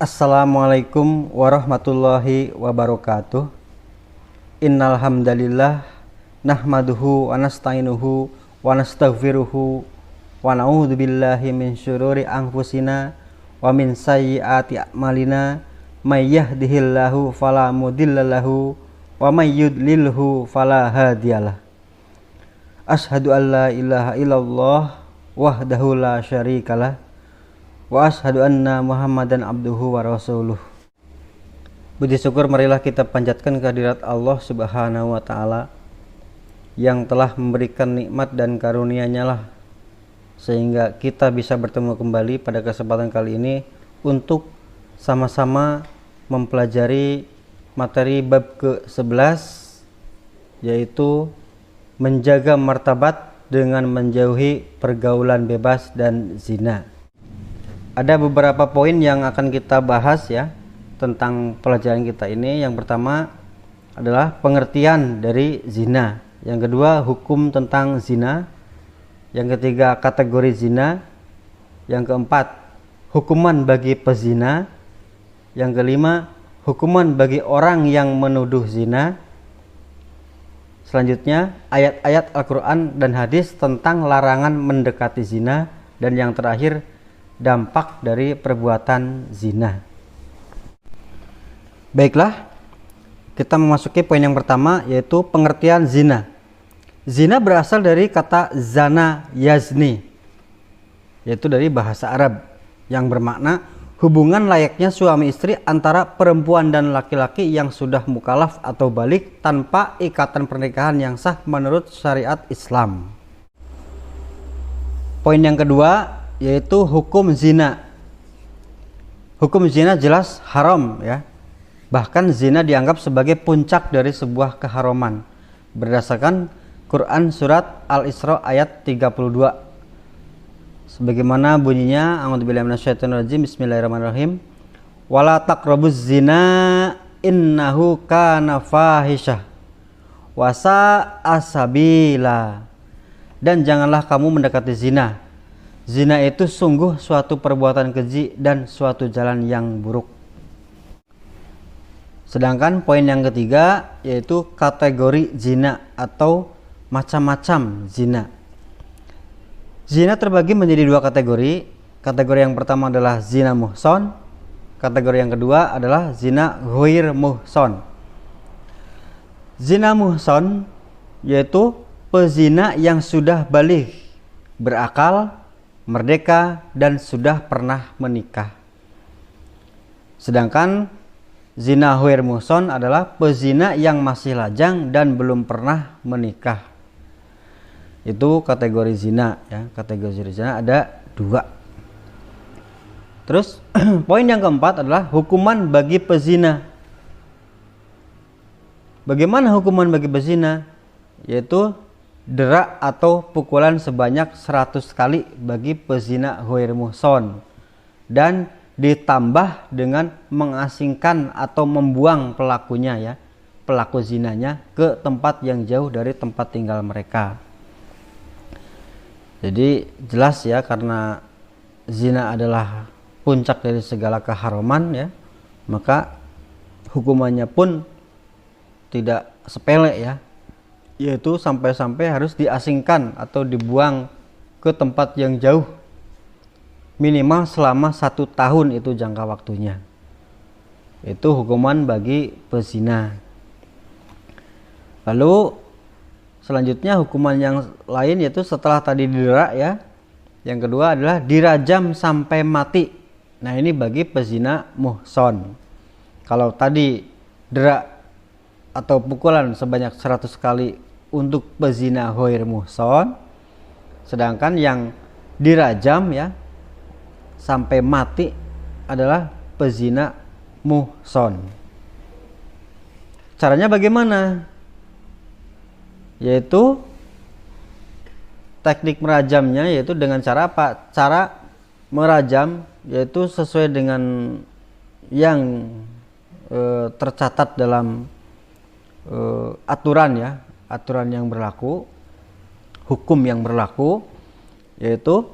Assalamualaikum warahmatullahi wabarakatuh. Innal hamdalillah nahmaduhu wa nasta'inuhu wa nastaghfiruhu wa na'udzu billahi min syururi anfusina wa min sayyiati a'malina may yahdihillahu fala mudhillalahu wa may yudlilhu fala hadiyalah. Asyhadu an la ilaha illallah wahdahu la syarikalah wa asyhadu anna Muhammadan abduhu wa rasuluh. Puji syukur marilah kita panjatkan kehadirat Allah Subhanahu wa taala yang telah memberikan nikmat dan karunia-Nya lah sehingga kita bisa bertemu kembali pada kesempatan kali ini untuk sama-sama mempelajari materi bab ke-11, yaitu menjaga martabat dengan menjauhi pergaulan bebas dan zina. Ada beberapa poin yang akan kita bahas ya tentang pelajaran kita ini. Yang pertama adalah pengertian dari zina. Yang kedua, hukum tentang zina. Yang ketiga, kategori zina. Yang keempat, hukuman bagi pezina. Yang kelima, hukuman bagi orang yang menuduh zina. Selanjutnya, ayat-ayat Al-Quran dan hadis tentang larangan mendekati zina. Dan yang terakhir, dampak dari perbuatan zina. Baiklah, kita memasuki poin yang pertama, yaitu pengertian zina. Zina berasal dari kata zana yazni, yaitu dari bahasa Arab yang bermakna hubungan layaknya suami istri antara perempuan dan laki-laki yang sudah mukallaf atau balik tanpa ikatan pernikahan yang sah menurut syariat Islam. Poin yang kedua yaitu hukum zina. Hukum zina jelas haram ya. Bahkan zina dianggap sebagai puncak dari sebuah keharaman berdasarkan Quran surat Al-Isra ayat 32. Sebagaimana bunyinya, a'udzubillahi minasyaitonirrajim, bismillahirrahmanirrahim. Wala taqrabuz zina innahu kana fahisyah wa sa'a sabila. Dan janganlah kamu mendekati zina. Zina itu sungguh suatu perbuatan keji dan suatu jalan yang buruk. Sedangkan poin yang ketiga yaitu kategori zina atau macam-macam zina. Zina terbagi menjadi dua kategori. Kategori yang pertama adalah zina muhson. Kategori yang kedua adalah zina ghair muhson. Zina muhson yaitu pezina yang sudah baligh, berakal, merdeka, dan sudah pernah menikah. Sedangkan zina ghair muhson adalah pezina yang masih lajang dan belum pernah menikah. Itu kategori zina ya. Kategori zina ada dua. Terus poin yang keempat adalah hukuman bagi pezina. Bagaimana hukuman bagi pezina? Yaitu derak atau pukulan sebanyak 100 kali bagi pezina ghair muhson, dan ditambah dengan mengasingkan atau membuang pelakunya ya, pelaku zinanya ke tempat yang jauh dari tempat tinggal mereka. Jadi jelas ya, karena zina adalah puncak dari segala keharaman ya, maka hukumannya pun tidak sepele ya, yaitu sampai-sampai harus diasingkan atau dibuang ke tempat yang jauh minimal selama 1 tahun, itu jangka waktunya. Itu hukuman bagi pezina. Lalu selanjutnya hukuman yang lain yaitu setelah tadi diderak ya, yang kedua adalah dirajam sampai mati. Nah ini bagi pezina muhson. Kalau tadi derak atau pukulan sebanyak 100 kali untuk pezina ghair muhson, sedangkan yang dirajam ya sampai mati adalah pezina muhson. Caranya bagaimana? Yaitu teknik merajamnya yaitu dengan cara apa? Cara merajam yaitu sesuai dengan yang tercatat dalam aturan ya, aturan yang berlaku, hukum yang berlaku, yaitu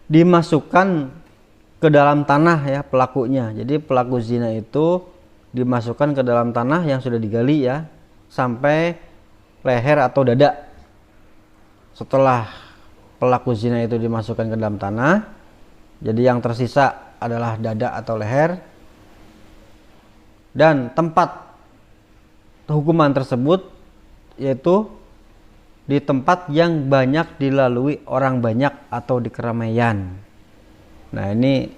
dimasukkan ke dalam tanah ya pelakunya. Jadi pelaku zina itu dimasukkan ke dalam tanah yang sudah digali ya sampai leher atau dada. Setelah pelaku zina itu dimasukkan ke dalam tanah, jadi yang tersisa adalah dada atau leher, dan tempat hukuman tersebut yaitu di tempat yang banyak dilalui orang banyak atau di keramaian. Nah, ini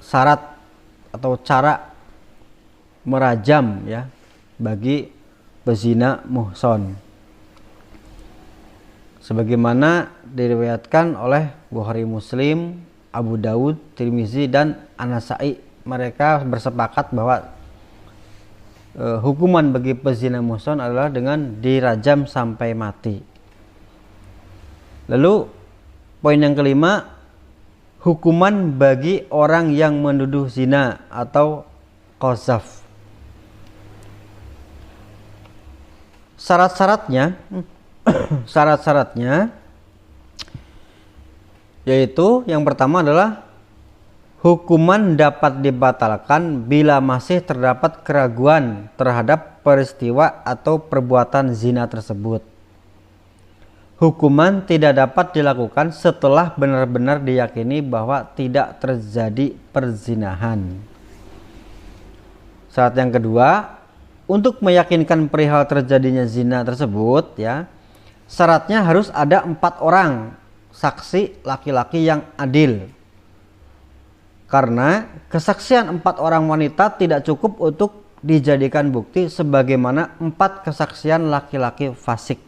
syarat atau cara merajam ya bagi pezina muhson, sebagaimana diriwayatkan oleh Bukhari, Muslim, Abu Daud, Tirmizi, dan An-Nasa'i. Mereka bersepakat bahwa hukuman bagi pezina muhson adalah dengan dirajam sampai mati. Lalu poin yang kelima, hukuman bagi orang yang menuduh zina atau qazaf. Syarat-syaratnya yaitu yang pertama adalah hukuman dapat dibatalkan bila masih terdapat keraguan terhadap peristiwa atau perbuatan zina tersebut. Hukuman tidak dapat dilakukan setelah benar-benar diyakini bahwa tidak terjadi perzinahan. Syarat yang kedua, untuk meyakinkan perihal terjadinya zina tersebut ya, syaratnya harus ada 4 orang saksi laki-laki yang adil. Karena kesaksian 4 orang wanita tidak cukup untuk dijadikan bukti sebagaimana 4 kesaksian laki-laki fasik.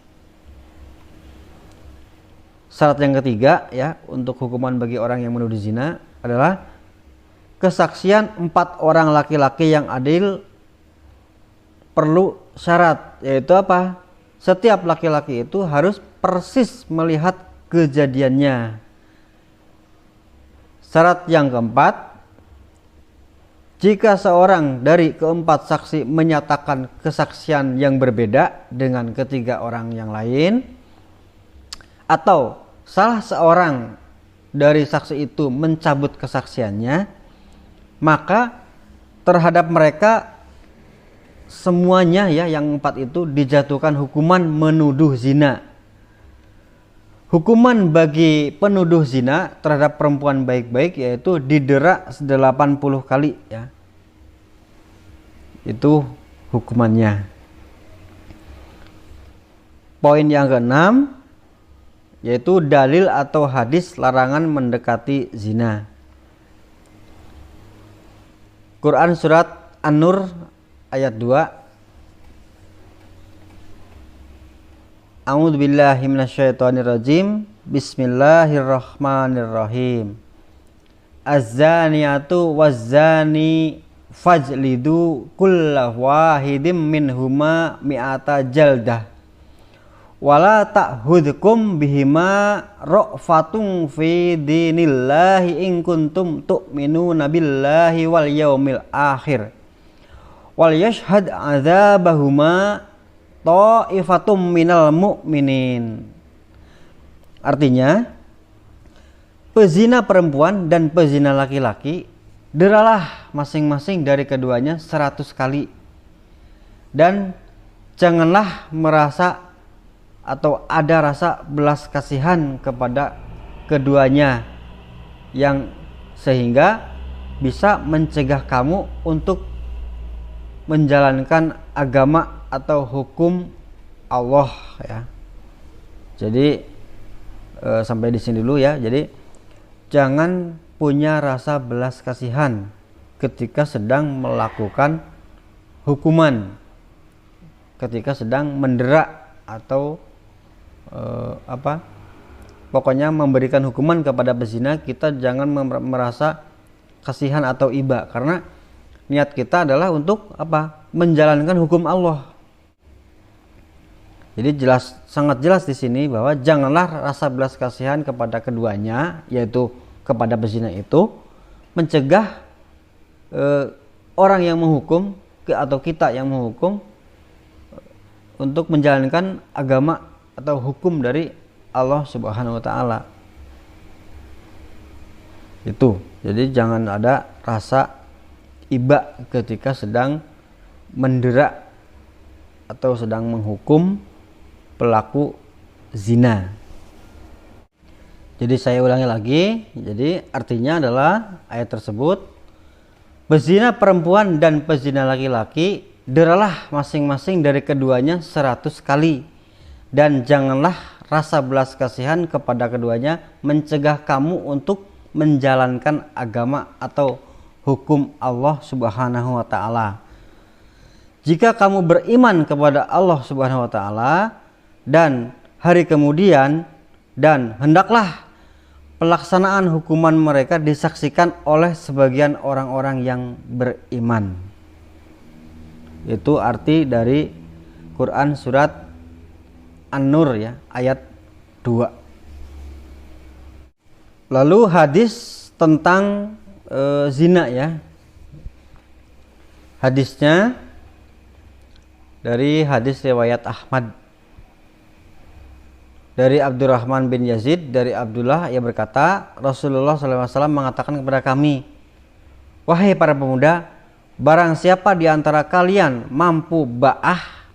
Syarat yang ketiga ya untuk hukuman bagi orang yang menuduh zina adalah kesaksian 4 orang laki-laki yang adil perlu syarat, yaitu apa? Setiap laki-laki itu harus persis melihat kejadiannya. Syarat yang keempat, jika seorang dari keempat saksi menyatakan kesaksian yang berbeda dengan ketiga orang yang lain, atau salah seorang dari saksi itu mencabut kesaksiannya, maka terhadap mereka semuanya ya yang 4 itu dijatuhkan hukuman menuduh zina. Hukuman bagi penuduh zina terhadap perempuan baik-baik yaitu didera 80 kali ya. Itu hukumannya. Poin yang keenam yaitu dalil atau hadis larangan mendekati zina. Quran surat An-Nur ayat 2. A'udzu billahi minasyaitonir rajim. Bismillahirrahmanirrahim. Az-zaniyatu waz-zani fajlidu kulla wahidim minhuma mi'ata jaldah. Wala ta'khudhukum bihima ra'fatun fi dinillahi in kuntum tu'minuna billahi wal yaumil akhir. Wal yashhad 'adzabahuma ta'ifatum minal mu'minin. Artinya, pezina perempuan dan pezina laki-laki deralah masing-masing dari keduanya 100 kali. Dan janganlah merasa atau ada rasa belas kasihan kepada keduanya yang sehingga bisa mencegah kamu untuk menjalankan agama atau hukum Allah ya. Jadi sampai di sini dulu ya. Jadi jangan punya rasa belas kasihan ketika sedang melakukan hukuman, ketika sedang mendera atau pokoknya memberikan hukuman kepada pezina. Kita jangan merasa kasihan atau iba, karena niat kita adalah untuk menjalankan hukum Allah. Jadi sangat jelas di sini bahwa janganlah rasa belas kasihan kepada keduanya, yaitu kepada pezina itu, mencegah orang yang menghukum atau kita yang menghukum untuk menjalankan agama atau hukum dari Allah Subhanahu wa taala. Itu. Jadi jangan ada rasa iba ketika sedang mendera atau sedang menghukum pelaku zina. Jadi saya ulangi lagi. Jadi artinya adalah ayat tersebut, pezina perempuan dan pezina laki-laki, deralah masing-masing dari keduanya 100 kali, dan janganlah rasa belas kasihan kepada keduanya mencegah kamu untuk menjalankan agama atau hukum Allah Subhanahu wa taala. Jika kamu beriman kepada Allah Subhanahu wa taala dan hari kemudian, dan hendaklah pelaksanaan hukuman mereka disaksikan oleh sebagian orang-orang yang beriman. Itu arti dari Quran surat An-Nur ya, ayat 2. Lalu hadis tentang zina ya. Hadisnya dari hadis riwayat Ahmad dari Abdurrahman bin Yazid dari Abdullah, ia berkata, Rasulullah SAW mengatakan kepada kami, wahai para pemuda, barang siapa di antara kalian mampu ba'ah,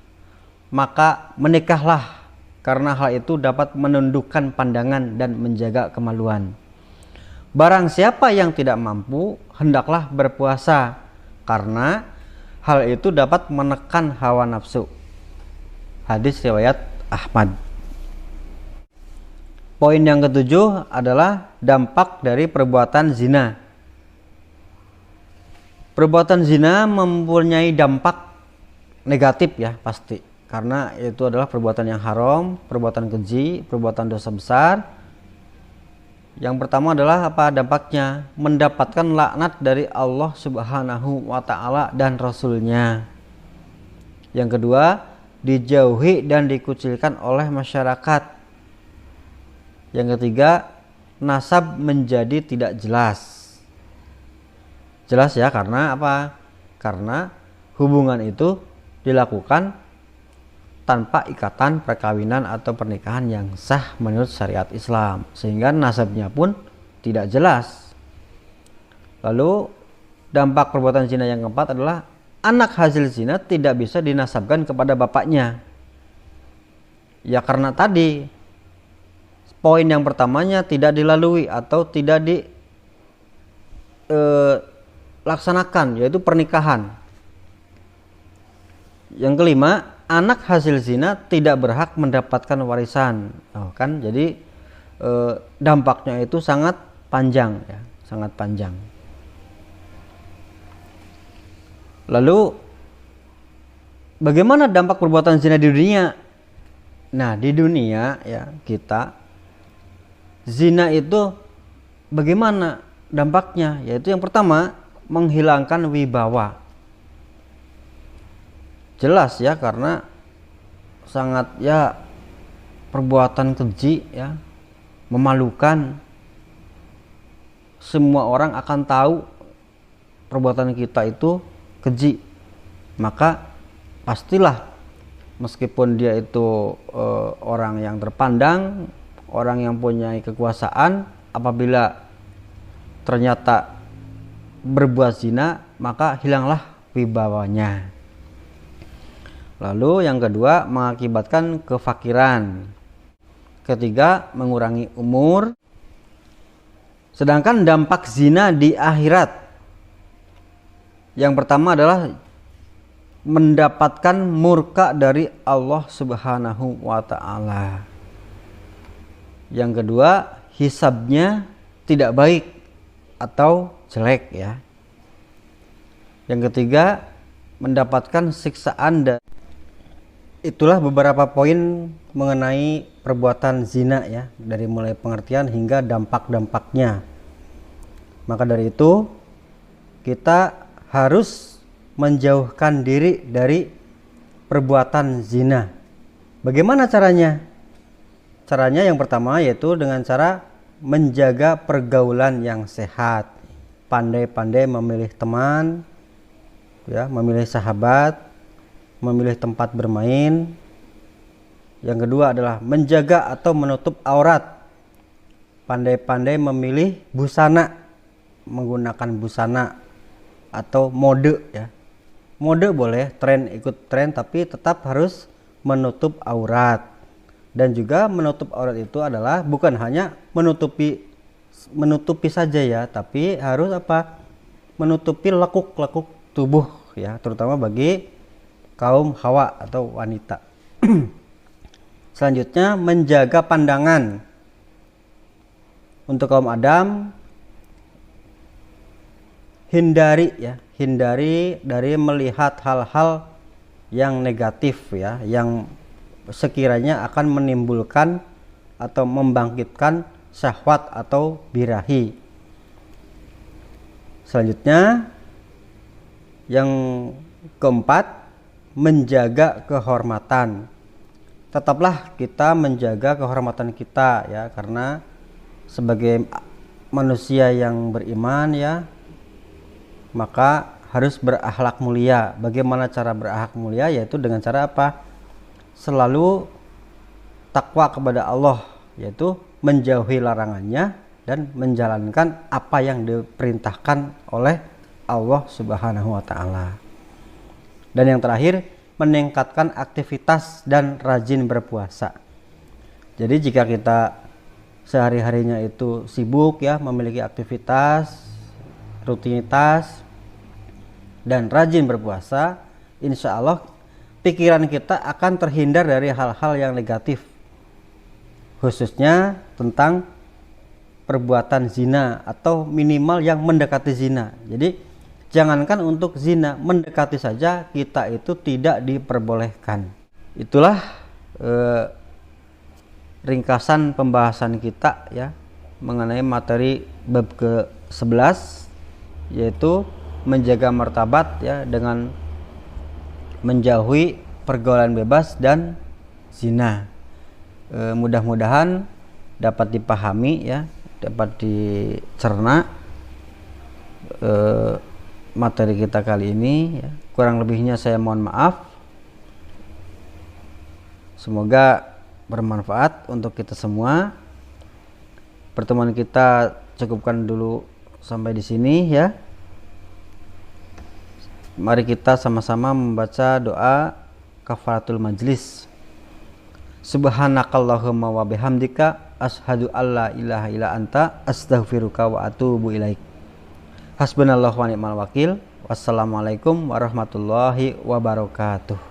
maka menikahlah, karena hal itu dapat menundukkan pandangan dan menjaga kemaluan. Barang siapa yang tidak mampu, hendaklah berpuasa, karena hal itu dapat menekan hawa nafsu. Hadis riwayat Ahmad. Poin yang ketujuh adalah dampak dari perbuatan zina. Perbuatan zina mempunyai dampak negatif ya pasti, karena itu adalah perbuatan yang haram, perbuatan keji, perbuatan dosa besar. Yang pertama adalah apa dampaknya? Mendapatkan laknat dari Allah Subhanahu wa taala dan Rasulnya. Yang kedua, dijauhi dan dikucilkan oleh masyarakat. Yang ketiga, nasab menjadi tidak jelas. Jelas ya, karena apa? Karena hubungan itu dilakukan tanpa ikatan perkawinan atau pernikahan yang sah menurut syariat Islam, sehingga nasabnya pun tidak jelas. Lalu dampak perbuatan zina yang keempat adalah anak hasil zina tidak bisa dinasabkan kepada bapaknya. Ya karena tadi poin yang pertamanya tidak dilalui atau tidak dilaksanakan, yaitu pernikahan. Yang kelima, anak hasil zina tidak berhak mendapatkan warisan. Kan jadi dampaknya itu sangat panjang ya, sangat panjang. Lalu bagaimana dampak perbuatan zina di dunia? Nah, di dunia ya kita zina itu bagaimana dampaknya? Yaitu yang pertama, menghilangkan wibawa. Jelas ya, karena sangat ya perbuatan keji ya, memalukan. Semua orang akan tahu perbuatan kita itu keji. Maka pastilah meskipun dia itu orang yang terpandang, orang yang punya kekuasaan, apabila ternyata berbuat zina, maka hilanglah wibawanya. Lalu yang kedua, mengakibatkan kefakiran. Ketiga, mengurangi umur. Sedangkan dampak zina di akhirat, yang pertama adalah mendapatkan murka dari Allah Subhanahu wa taala. Yang kedua, hisabnya tidak baik atau jelek ya. Yang ketiga, mendapatkan siksaan. Itulah beberapa poin mengenai perbuatan zina ya, dari mulai pengertian hingga dampak-dampaknya. Maka dari itu kita harus menjauhkan diri dari perbuatan zina. Bagaimana caranya? Caranya yang pertama yaitu dengan cara menjaga pergaulan yang sehat, pandai-pandai memilih teman, ya, memilih sahabat, memilih tempat bermain. Yang kedua adalah menjaga atau menutup aurat, pandai-pandai memilih busana menggunakan busana atau mode ya. Mode boleh, tren ikut tren, tapi tetap harus menutup aurat. Dan juga menutup aurat itu adalah bukan hanya menutupi saja ya, tapi harus apa? Menutupi lekuk-lekuk tubuh ya, terutama bagi kaum hawa atau wanita. Selanjutnya menjaga pandangan. Untuk kaum Adam, hindari dari melihat hal-hal yang negatif ya, yang sekiranya akan menimbulkan atau membangkitkan syahwat atau birahi. Selanjutnya yang keempat, menjaga kehormatan. Tetaplah kita menjaga kehormatan kita ya, karena sebagai manusia yang beriman ya, maka harus berakhlak mulia. Bagaimana cara berakhlak mulia? Yaitu dengan cara apa? Selalu takwa kepada Allah, yaitu menjauhi larangannya dan menjalankan apa yang diperintahkan oleh Allah Subhanahu wa taala. Dan yang terakhir, meningkatkan aktivitas dan rajin berpuasa. Jadi jika kita sehari-harinya itu sibuk ya, memiliki aktivitas, rutinitas, dan rajin berpuasa, insya Allah pikiran kita akan terhindar dari hal-hal yang negatif, khususnya tentang perbuatan zina atau minimal yang mendekati zina. Jadi jangankan untuk zina, mendekati saja kita itu tidak diperbolehkan. Itulah ringkasan pembahasan kita ya mengenai materi bab ke-11, yaitu menjaga martabat ya dengan menjauhi pergaulan bebas dan zina. Mudah-mudahan dapat dipahami ya, dapat dicerna materi kita kali ini ya. Kurang lebihnya saya mohon maaf. Semoga bermanfaat untuk kita semua. Pertemuan kita cukupkan dulu sampai di sini ya. Mari kita sama-sama membaca doa kafaratul majlis. Subhanakallahumma wa bihamdika asyhadu alla ilaha illa anta astaghfiruka wa atubu ilaik. Hasbunallahu wa ni'mal wakil. Wassalamualaikum warahmatullahi wabarakatuh.